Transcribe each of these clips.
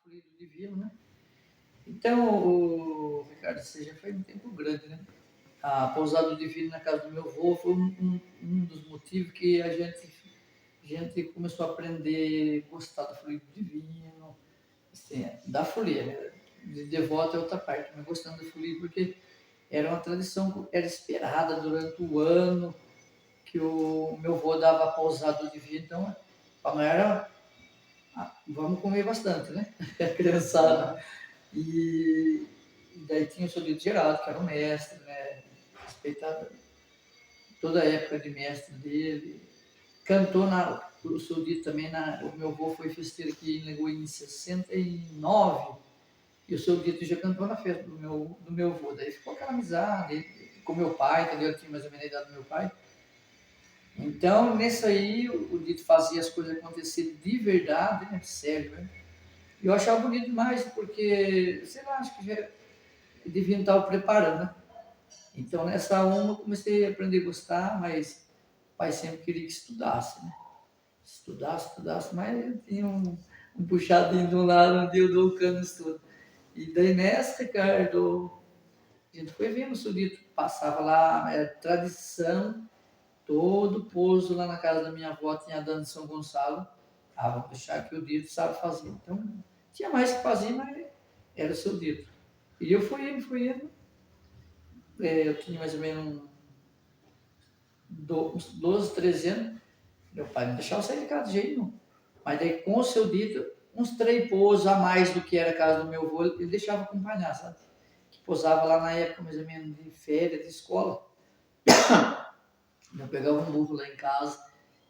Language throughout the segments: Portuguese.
Florido Divino, né? Então, Ricardo, você já foi um tempo grande, né? A pousada do Divino na casa do meu avô foi um dos motivos que a gente começou a aprender a gostar do Florido Divino, assim, da folia, né? De devoto é outra parte, mas gostando do folia porque era uma tradição que era esperada durante o ano, que o meu avô dava a pousada do Divino, então para nós era, vamos comer bastante, né? A criançada. E daí tinha o seu Dito Geraldo, que era o mestre, né? Respeitado toda a época de mestre dele. Cantou o seu Dito também, o meu avô foi festeiro aqui em Lagoa em 69, e o seu Dito já cantou na festa do meu avô. Daí ficou aquela amizade com meu pai, entendeu? Eu tinha mais ou menos a idade do meu pai. Então, nesse aí, o Dito fazia as coisas acontecerem de verdade, né? Sério, né? E eu achava bonito demais, porque, sei lá, acho que já devia estar preparando, né? Então, nessa uma, eu comecei a aprender a gostar, mas o pai sempre queria que estudasse, né? Estudasse, mas eu tinha um puxadinho de um lado, um dia eu dou o cano estudo. E daí nessa, Ricardo, a gente foi vendo o Sudito, passava lá, era tradição, todo pouso lá na casa da minha avó tinha dano de São Gonçalo. Ah, vamos deixar que o Dito sabe fazer. Então, tinha mais que fazer, mas era o seu Dito. E eu fui indo. Eu tinha mais ou menos uns 12, 13 anos. Meu pai não deixava eu sair de casa de jeito nenhum. Mas daí, com o seu Dito, uns 3 pousos a mais do que era a casa do meu avô, ele deixava acompanhar, sabe? Que pousava lá na época, mais ou menos, de férias, de escola. Eu pegava um burro lá em casa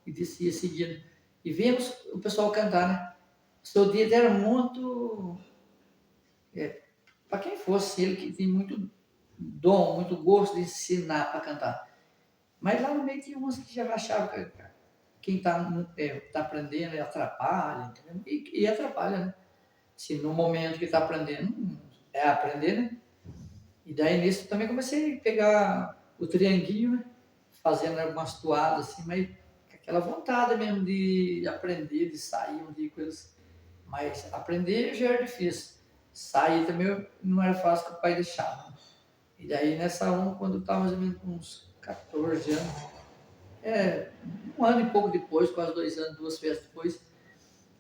e descia seguindo. E vimos o pessoal cantar, né? O seu Dito era muito... para quem fosse ele, que tem muito dom, muito gosto de ensinar para cantar. Mas lá no meio tinha uns que já achavam que quem tá aprendendo atrapalha, entendeu? E atrapalha, né? Se no momento que está aprendendo, é aprender, né? E daí nisso também comecei a pegar o trianguinho, né? Fazendo algumas toadas assim, mas com aquela vontade mesmo de aprender, de sair um dia coisas. Mas aprender já era difícil. Sair também não era fácil que o pai deixava. E daí nessa uma, quando eu estava mais ou menos com uns 14 anos, um ano e pouco depois, quase 2 anos, 2 festas depois,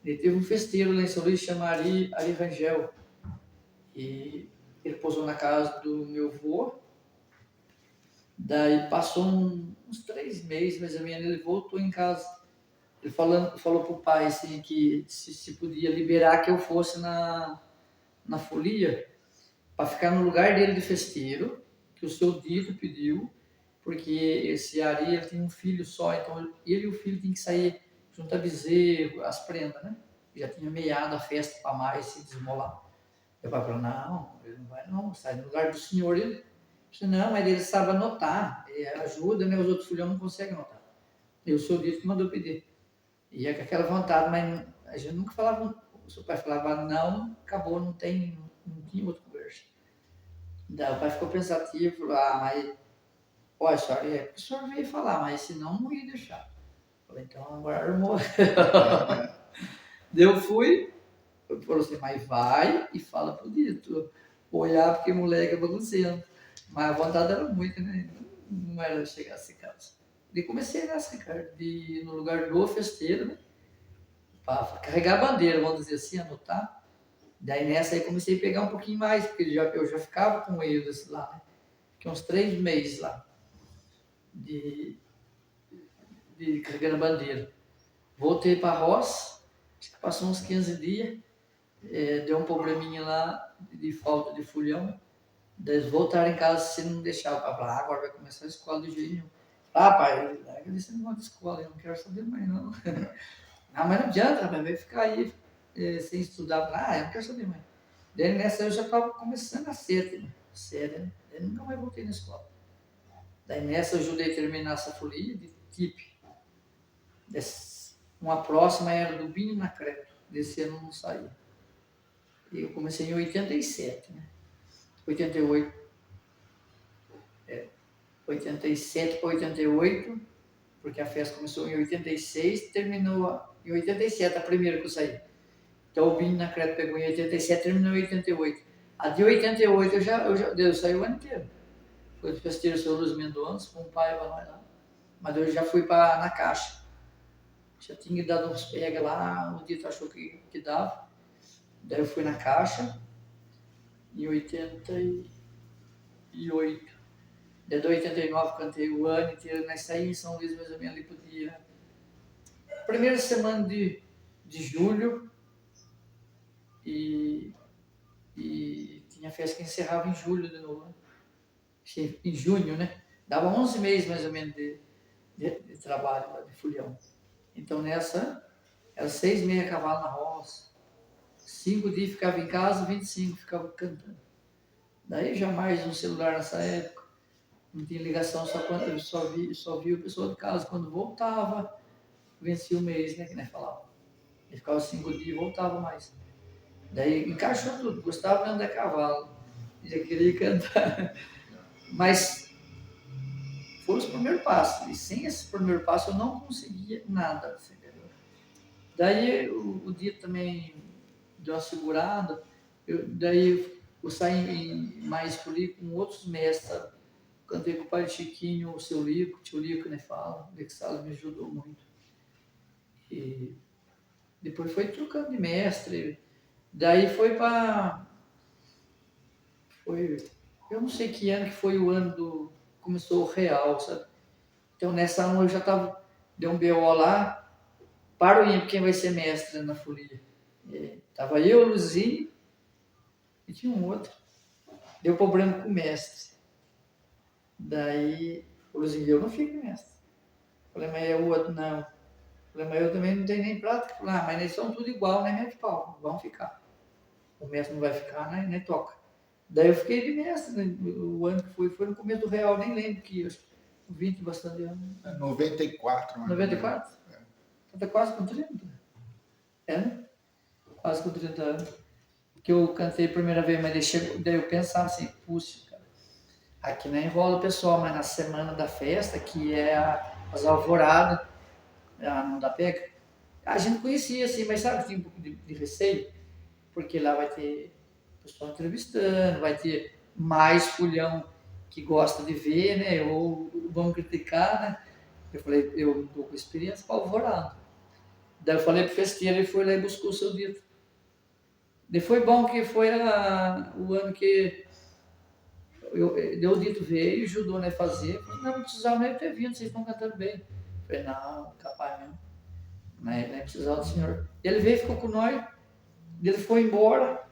ele teve um festeiro lá em São Luís, chama Ari Rangel. E ele pousou na casa do meu avô. Daí passou uns 3 meses, mais ou menos, ele voltou em casa. Ele falou pro pai assim, que se podia liberar que eu fosse na folia, para ficar no lugar dele de festeiro, que o seu Dito pediu, porque esse Ari ele tem um filho só, então ele e o filho tem que sair junto a bezerro, as prendas, né? Já tinha meiado a festa para mais se desmolar. Meu pai falou, não, ele não vai não, sai no lugar do senhor. Ele disse, não, mas ele sabe anotar, ajuda, né? Os outros filhos não conseguem anotar. E o seu Dito que mandou pedir. E é com aquela vontade, mas a gente nunca falava, o seu pai falava, não, acabou, não tinha outra conversa. Daí o pai ficou pensativo, falou, mas, olha, senhora, o senhor veio falar, mas senão não ia deixar. Falei, então agora armou. Daí eu fui, eu falei assim, mas vai e fala pro Dito. Olhar porque moleque é bagunceiro. Mas a vontade era muito, né? Não era chegar assim, casa. E comecei nessa, Ricardo, de ir no lugar do festeiro, né? Para carregar a bandeira, vamos dizer assim, anotar. Daí nessa aí comecei a pegar um pouquinho mais, porque eu já ficava com eles lá, né? Fiquei uns 3 meses lá, de, de carregando a bandeira. Voltei para a roça, acho que passou uns 15 dias, deu um probleminha lá de falta de fulhão. Daí eles voltaram em casa se não deixar o pai falar, agora vai começar a escola do jeito nenhum. Ah, pai, larga desse negócio de escola, eu não quero saber mais não. Ah, mas não adianta, rapaz, vai ficar aí sem estudar. Eu não quero saber mais. Daí nessa eu já estava começando a ser séria, né? Daí nunca mais voltei na escola. Daí nessa eu ajudei a terminar essa folia de TIP. Uma próxima era do Binho na Creto. Desse ano não saía. E eu comecei em 87, né? 88, 87 para 88, porque a festa começou em 86, terminou em 87, a primeira que eu saí. Então o Binho na Creta pegou em 87, terminou em 88. A de 88 eu saí o ano inteiro. Foi do festeiro seu Luiz Mendonça, com o pai para nós lá. Mas eu já fui na Caixa. Já tinha dado uns pega lá, o Dito achou que dava. Daí eu fui na Caixa em 88. Daí de 89 cantei o ano inteiro, nós saímos em São Luís mais ou menos ali pro dia. Primeira semana de julho e tinha festa que encerrava em julho de novo. Em junho, né? Dava 11 meses mais ou menos de trabalho lá, de folião. Então nessa, era 6 meses a cavalo na roça. 5 dias ficava em casa, 25 ficava cantando. Daí jamais um celular nessa época. Não tinha ligação, eu só via o pessoal de casa. Quando voltava, vencia o mês, né? Que nós falava. Ele ficava 5 dias e voltava mais. Daí encaixou tudo. Gostava de andar a cavalo. Já queria cantar. Mas foi os primeiros passos. E sem esse primeiro passo eu não conseguia nada. Daí o Dito também deu uma segurada. Daí eu saí mais por ali com outros mestres. Cantei com o pai Chiquinho, o seu Lico, o tio Lico, né, fala. O Lico Salles me ajudou muito. E depois foi trocando de mestre. Daí eu não sei que ano que foi o ano começou o Real, sabe? Então nessa ano eu já tava, deu um BO lá, para o ímpio quem vai ser mestre na folia. Tava eu, o Luzinho, e tinha um outro. Deu problema com o mestre. Daí o Luzinho, eu não fico mestre. Falei, mas é o outro, não. Falei, mas eu também não tenho nem prática. Falei, mas eles são tudo igual, né, mestre Paulo? Vão ficar. O mestre não vai ficar, né, nem toca. Daí eu fiquei de mestre, né? O ano que foi no começo do Real, nem lembro que, acho que 20 bastante anos. 94, mano. 94? Tá quase com 30. É, né? Quase com 30 anos. Que eu cantei a primeira vez, mas daí eu pensava assim, puxa, cara, aqui não enrola o pessoal, mas na semana da festa, que é as alvoradas, não dá pega. A gente conhecia assim, mas sabe que tinha um pouco de receio? Porque lá vai ter pessoal entrevistando, vai ter mais fulhão que gosta de ver, né? Ou vão criticar, né? Eu falei, eu não estou com experiência para alvorada. Daí eu falei pro festeiro, ele foi lá e buscou o seu dito. Daí foi bom que foi o ano que deu o dito veio, ajudou né, a fazer. Eu falei, não precisava nem ter vindo, vocês estão cantando bem. Eu falei, não, capaz mesmo. Nem precisava do senhor. Ele veio, ficou com nós, ele foi embora.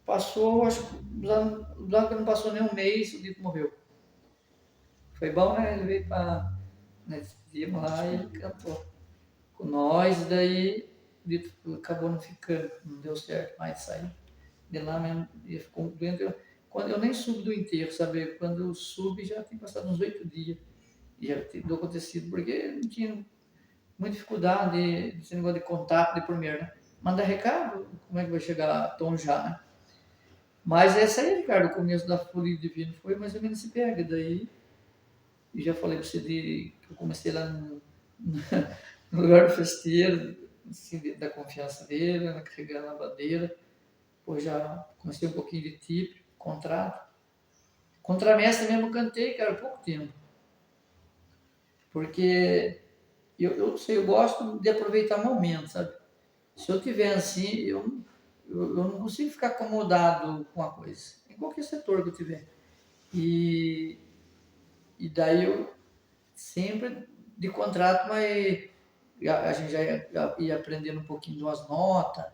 Passou, acho que não passou nem um mês, o dito morreu. Foi bom, né? Ele veio para. Nós vimos lá e ele cantou com nós, daí o dito acabou não ficando, não deu certo mais sair. De lá mesmo, ele ficou doente. Quando eu nem subi do enterro, sabe? Quando eu subi já tinha passado uns 8 dias. E já tinha acontecido, porque não tinha muita dificuldade desse negócio de contato de primeiro, né? Manda recado, como é que vai chegar Tom já, né? Mas essa aí, Ricardo, o começo da Folia Divina foi mais ou menos se pega. Daí, e já falei para você que eu comecei lá no lugar do festeiro, assim, da confiança dele, carregando a bandeira. Depois já comecei um pouquinho de tipo, contrato. Contramestre mesmo eu cantei, cara, pouco tempo. Porque eu sei, eu gosto de aproveitar momentos, sabe? Se eu tiver assim, eu não consigo ficar acomodado com a coisa, em qualquer setor que eu tiver. E daí eu sempre de contrato, mas a gente já ia aprendendo um pouquinho de umas notas,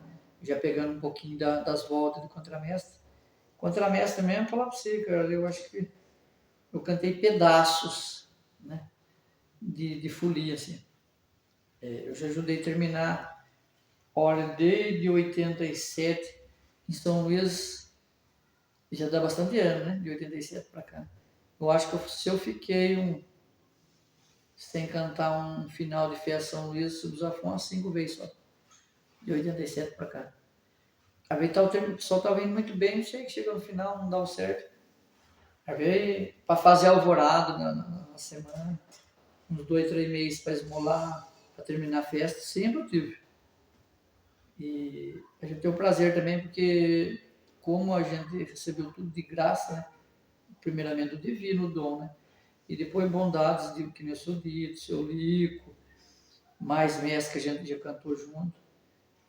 já pegando um pouquinho das voltas de contramestre. Contramestre mesmo, falar para você, cara, eu acho que eu cantei pedaços, né, de folia, assim. Eu já ajudei a terminar, olha, desde 87 em São Luís, já dá bastante ano, né, de 87 para cá. Eu acho que se eu fiquei sem cantar um final de festa São Luís, Subzafon, umas 5 vezes só, de 87 para cá. A vez o pessoal estava indo muito bem, chega no final, não dá certo. A vez para fazer alvorado na semana, uns 2, 3 meses para esmolar, para terminar a festa, sempre eu tive. E a gente tem o prazer também, porque como a gente recebeu tudo de graça, né? Primeiramente o divino dom, né? E depois bondades de que nem eu sou dito, seu Lico, mais mestres que a gente já cantou junto.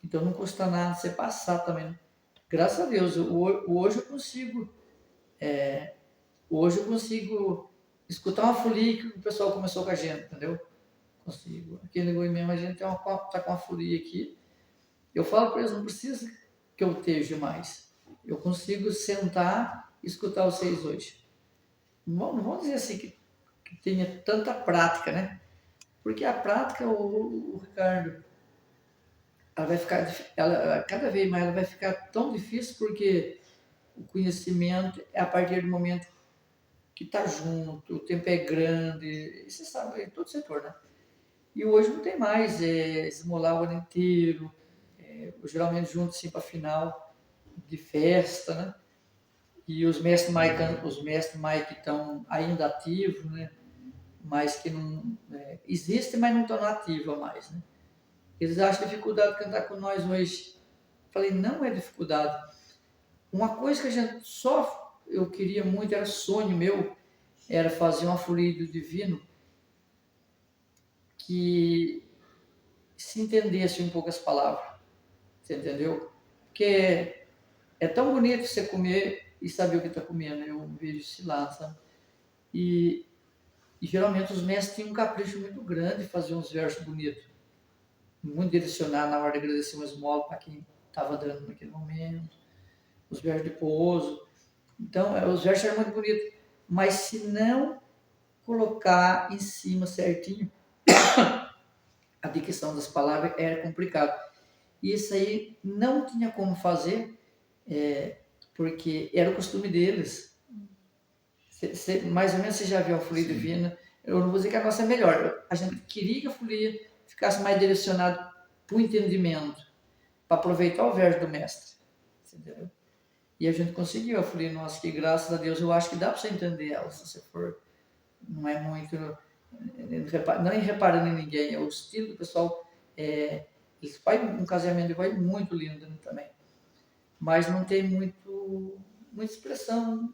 Então não custa nada você passar também, né? Graças a Deus, hoje eu consigo, hoje eu consigo escutar uma folia que o pessoal começou com a gente, entendeu? Consigo. Aqui em Goiânia mesmo a gente tá com uma folia aqui. Eu falo para eles, não precisa que eu esteja mais. Eu consigo sentar e escutar vocês hoje. Não vamos dizer assim que tenha tanta prática, né? Porque a prática, o Ricardo, ela vai ficar, cada vez mais ela vai ficar tão difícil porque o conhecimento é a partir do momento que está junto, o tempo é grande, você sabe, em todo setor, né? E hoje não tem mais, esmolar o ano inteiro, geralmente junto assim para final de festa, né? E os mestres mais que estão ainda ativos, né? Mas que não existem, mas não estão ativos mais, né? Eles acham dificuldade de cantar com nós hoje. Falei, não é dificuldade. Uma coisa que a gente só eu queria muito, era sonho meu, era fazer uma folia do divino que se entendesse um pouco as palavras. Você entendeu? Porque é tão bonito você comer e saber o que está comendo. Eu vejo isso lá, sabe? E geralmente os mestres tinham um capricho muito grande de fazer uns versos bonitos. Muito direcionado na hora de agradecer uma esmola para quem estava dando naquele momento. Os versos de pouso. Então, os versos eram muito bonitos. Mas se não colocar em cima certinho, a dicção das palavras era complicado. E isso aí não tinha como fazer, porque era o costume deles. Mais ou menos você já viu a folia divina. Eu não vou dizer que a nossa é melhor. A gente queria que a folia ficasse mais direcionada para o entendimento, para aproveitar o verso do mestre. Entendeu? E a gente conseguiu a folia nossa, que graças a Deus eu acho que dá para você entender ela, se você for. Não é muito. Não é reparando em ninguém, é o estilo do pessoal. Eles fazem um casamento de voz muito lindo também. Mas não tem muita expressão.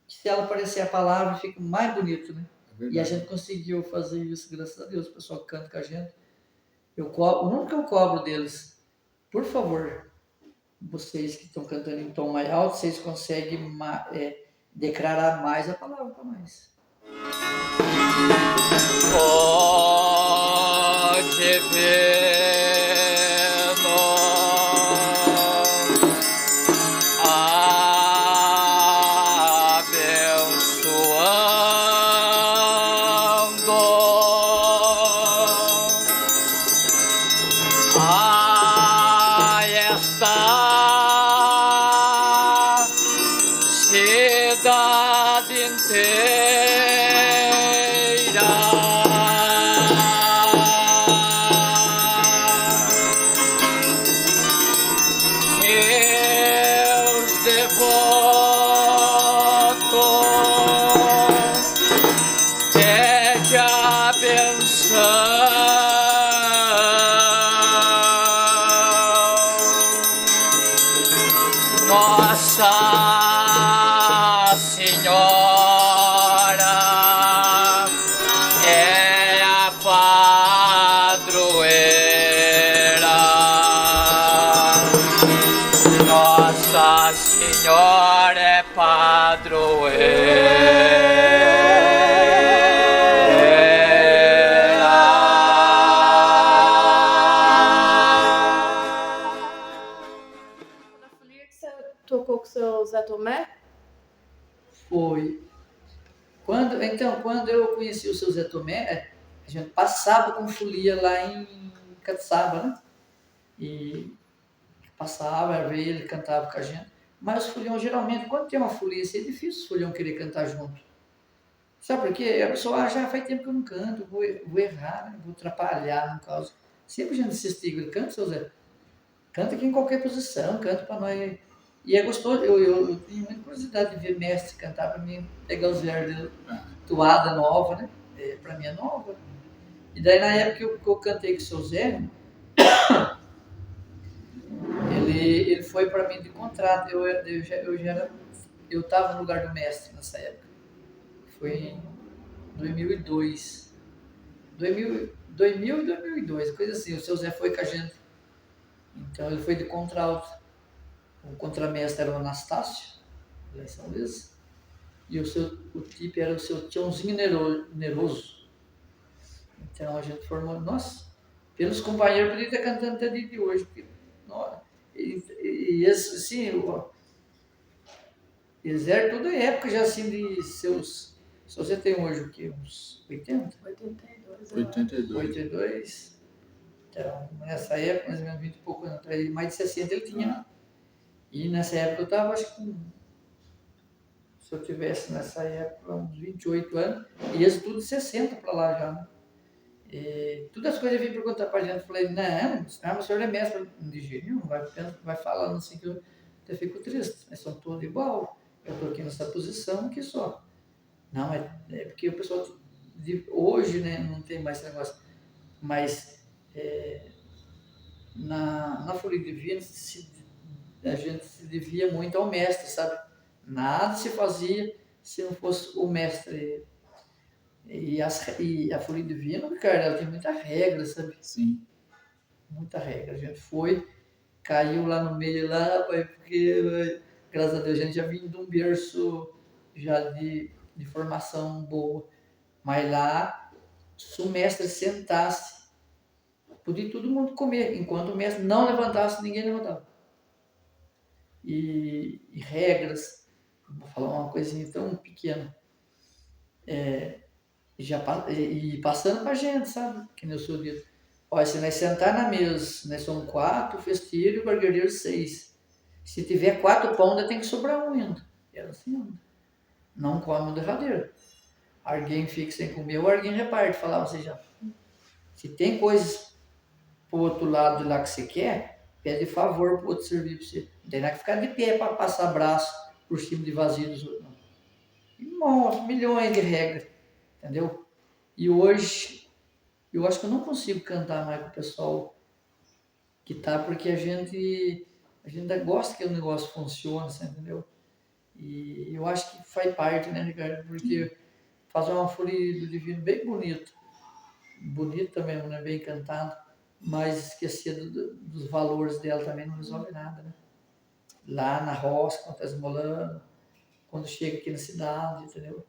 Se ela aparecer a palavra, fica mais bonito, né? E a gente conseguiu fazer isso, graças a Deus. O pessoal que canta com a gente. O único que eu cobro deles, por favor, vocês que estão cantando em tom mais alto, vocês conseguem declarar mais a palavra para nós. Pode ver. Cidade inteira meus devotos pede a benção. Nossa Senhora é a padroeira. Nossa Senhora é padroeira. Na folia que você tocou com o seu Zé Tomé? Foi. Quando eu conheci o seu Zé Tomé, a gente passava com folia lá em Caçaba, né? E passava, veio, ele cantava com a gente. Mas os foliões, geralmente, quando tem uma folia, assim, é difícil os foliões querer cantar junto. Sabe por quê? A pessoa, já faz tempo que eu não canto, vou errar, né? Vou atrapalhar, no caso. Sempre a gente insistia, canta, seu Zé. Canta aqui em qualquer posição, canta para nós. E é gostoso, eu tenho muita curiosidade de ver mestre cantar para mim, pegar os versos toada nova, né? Para mim é nova. E daí na época que eu cantei com o seu Zé, foi para mim de contrato. Eu estava no lugar do mestre nessa época. Foi em 2002. 2000 e 2002, coisa assim. O seu Zé foi com a gente. Então ele foi de contralto. O contramestre era o Anastácio, lá em São Luís. E o tipo era o seu Tiãozinho Neroso. Então a gente formou, nossa, pelos companheiros podia estar cantando até de hoje. Porque, nossa, assim, eles eram toda época já assim de seus. Se você tem hoje o quê? Uns 80? 82. 82. 82. Então, nessa época, mais ou menos 20 e pouco anos atrás, mais de 60 ele tinha. E nessa época eu estava, acho que, se eu tivesse nessa época uns 28 anos, e eles tudo de 60 para lá já, né? E todas as coisas eu vim perguntar para a gente, eu falei, não, o senhor é mestre de jeito nenhum, vai falando assim que eu até fico triste, nós somos todos igual, eu estou aqui nessa posição aqui só. Não, é porque o pessoal de hoje, né, não tem mais esse negócio, mas na Folia Divina a gente se devia muito ao mestre, sabe? Nada se fazia se não fosse o mestre. E a Folia Divina, cara, ela tem muita regra, sabe? Sim. Muita regra. A gente foi, caiu lá no meio, lá, porque, graças a Deus, a gente já vinha de um berço já de formação boa. Mas lá, se o mestre sentasse, podia todo mundo comer. Enquanto o mestre não levantasse, ninguém levantava. E regras, vou falar uma coisinha tão pequena. E passando pra gente, sabe? Que nem eu sou dito. Olha, se nós sentar na mesa, nós somos 4, o festeiro e o bargueiro 6. Se tiver 4 pão, ainda tem que sobrar um ainda. E era assim, ainda. Não come o derradeiro. Alguém fica sem comer, ou alguém reparte. Falava assim já. Se tem coisas pro outro lado de lá que você quer, pede favor pro outro servir pra você. Não tem nada que ficar de pé para passar braço por cima de vazio dos outros, não. E, nossa, milhões de regras, entendeu? E hoje, eu acho que eu não consigo cantar mais com o pessoal que tá, porque a gente ainda gosta que o negócio funcione, você entendeu? E eu acho que faz parte, né, Ricardo? Porque fazer uma folia do divino bem bonita mesmo, né? Bem cantada, mas esquecer dos valores dela também não resolve nada, né? Lá na roça, quando tá esmolando, quando chega aqui na cidade, entendeu?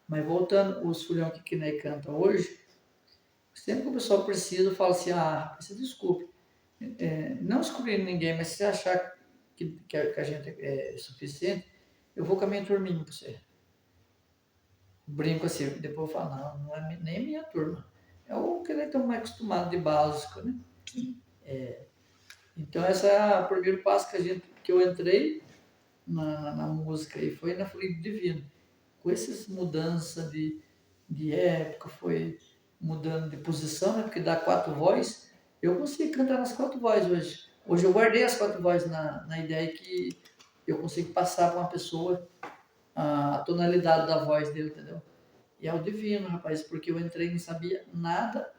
Mas voltando, os fulhão que nós canta hoje, sempre que o pessoal precisa, fala assim, você desculpe, não excluindo ninguém, mas se você achar que a gente é suficiente, eu vou com a minha turminha para você. Brinco assim, depois eu falo, não é nem minha turma. É o que eles estão mais acostumados de básico, né? Então esse é o primeiro passo que eu entrei na música e foi na Folia Divina. Com essas mudanças de época, foi mudando de posição, né? Porque dá 4 vozes, eu consigo cantar nas 4 vozes hoje. Hoje eu guardei as 4 vozes na ideia que eu consigo passar para uma pessoa a tonalidade da voz dele, entendeu? E é o divino, rapaz, porque eu entrei e não sabia nada,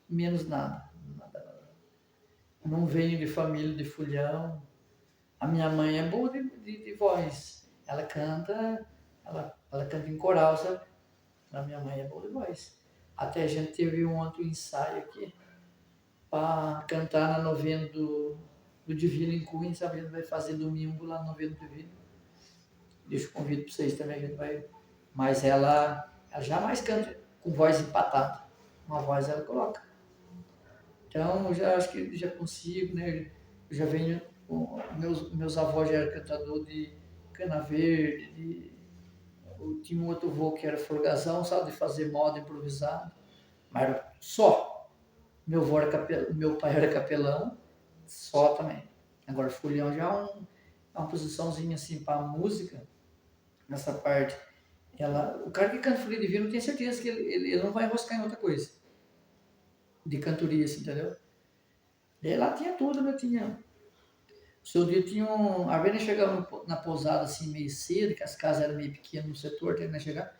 menos nada. Eu não venho de família de fulhão. A minha mãe é boa de voz. Ela canta em coral, sabe? A minha mãe é boa de voz. Até a gente teve um outro ensaio aqui para cantar na novena do Divino em Cunha, sabe? A gente vai fazer domingo lá na novena do Divino. Deixa o convite para vocês também, a gente vai. Mas ela jamais canta com voz empatada. Uma voz ela coloca. Então, eu já acho que já consigo, né? Eu já venho. Meus avós já eram cantador de cana verde, tinha um outro vô que era folgazão, sabe? De fazer moda improvisado. Mas só. Meu pai era capelão, só também. Agora, fulhão já é uma posiçãozinha assim para música, nessa parte. O cara que canta Folia Divina, eu tenho certeza que ele não vai enroscar em outra coisa. De cantoria, assim, entendeu? E lá tinha tudo, né? O seu dia tinha às vezes chegava na pousada assim meio cedo, que as casas eram meio pequenas no setor, até nós chegar.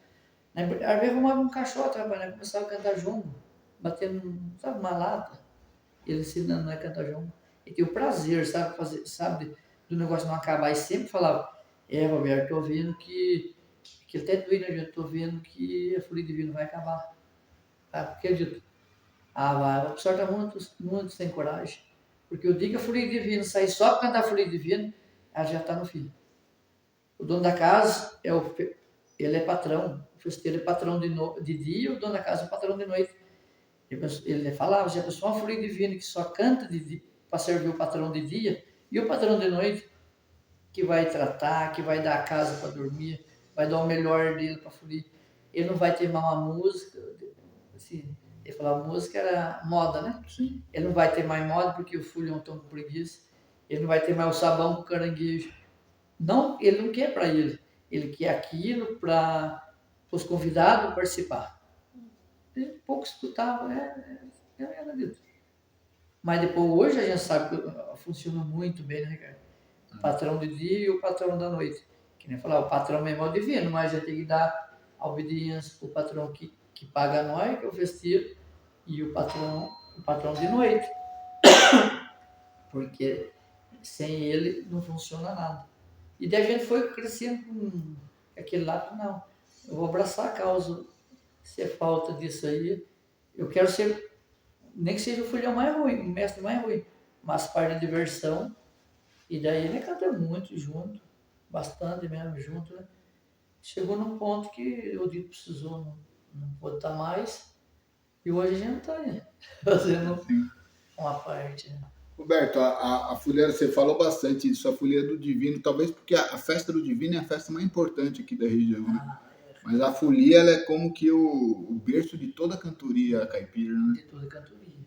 Às vezes arrumava um caixote, né? Começava a cantar jongo, batendo, sabe, uma lata. Ele ensinando a cantar jongo. e tem o prazer, sabe, do negócio não acabar. E sempre falava, Roberto, tô vendo que até doido, né, gente? Tô vendo que a folia divina vai acabar. Tá? Porque eu digo, vai, a pessoa tá muito sem coragem. Porque eu digo que a folia divina sair só para cantar a folia divina, ela já está no fim. O dono da casa, ele é patrão. O festeiro é patrão de dia, o dono da casa é patrão de noite. Ele falava, se a pessoa é uma folia divina que só canta para servir o patrão de dia, e o patrão de noite, que vai tratar, que vai dar a casa para dormir, vai dar o melhor dele para a folia. Ele não vai ter mal a música, assim, ele falava, a música era moda, né? Sim. Ele não vai ter mais moda porque o fulhão estão com preguiça. Ele não vai ter mais o sabão com caranguejo. Não, ele não quer para ele. Ele quer aquilo para os convidados participar. Ele pouco escutava, era dito. Mas depois, hoje a gente sabe que funciona muito bem, né, Ricardo? O patrão de dia e o patrão da noite. Que nem falar, o patrão mesmo é o divino, mas a gente tem que dar a obediência para o patrão que paga nós, que é o festeiro, e o patrão de noite. Porque sem ele não funciona nada. E daí a gente foi crescendo com aquele lado, não, eu vou abraçar a causa, se é falta disso aí, eu quero ser, nem que seja o filhão mais ruim, o mestre mais ruim, mas parte da diversão, e daí ele canta muito junto, bastante mesmo junto, né? Chegou num ponto que o Dito precisou, não pôde estar mais, e hoje a gente está fazendo uma parte, né? Roberto, a folia, você falou bastante disso, a folia do Divino, talvez porque a festa do Divino é a festa mais importante aqui da região, né? Mas a folia, ela é como que o berço de toda a cantoria caipira, né? De toda a cantoria.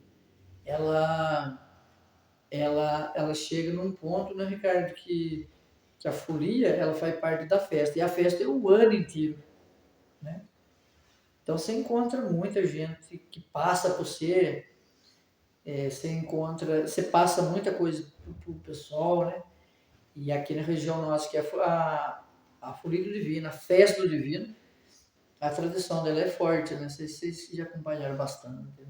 Ela chega num ponto, né, Ricardo, que a folia, ela faz parte da festa, e a festa é o ano inteiro, né? Então você encontra muita gente que passa por você, você passa muita coisa pro pessoal, né? E aqui na região nossa, que é a folia do Divino, a festa do Divino, a tradição dela é forte, né? Vocês já acompanharam bastante.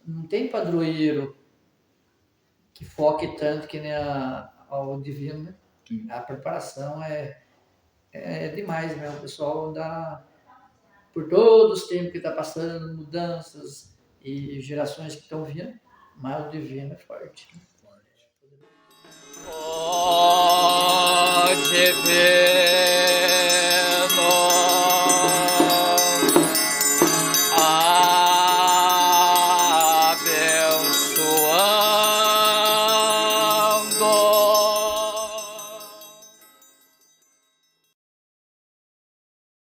Não tem padroeiro que foque tanto que nem ao Divino, né? Sim. A preparação é demais mesmo. O pessoal dá, por todos os tempos que está passando, mudanças e gerações que estão vindo, mas o Divino é forte. O divino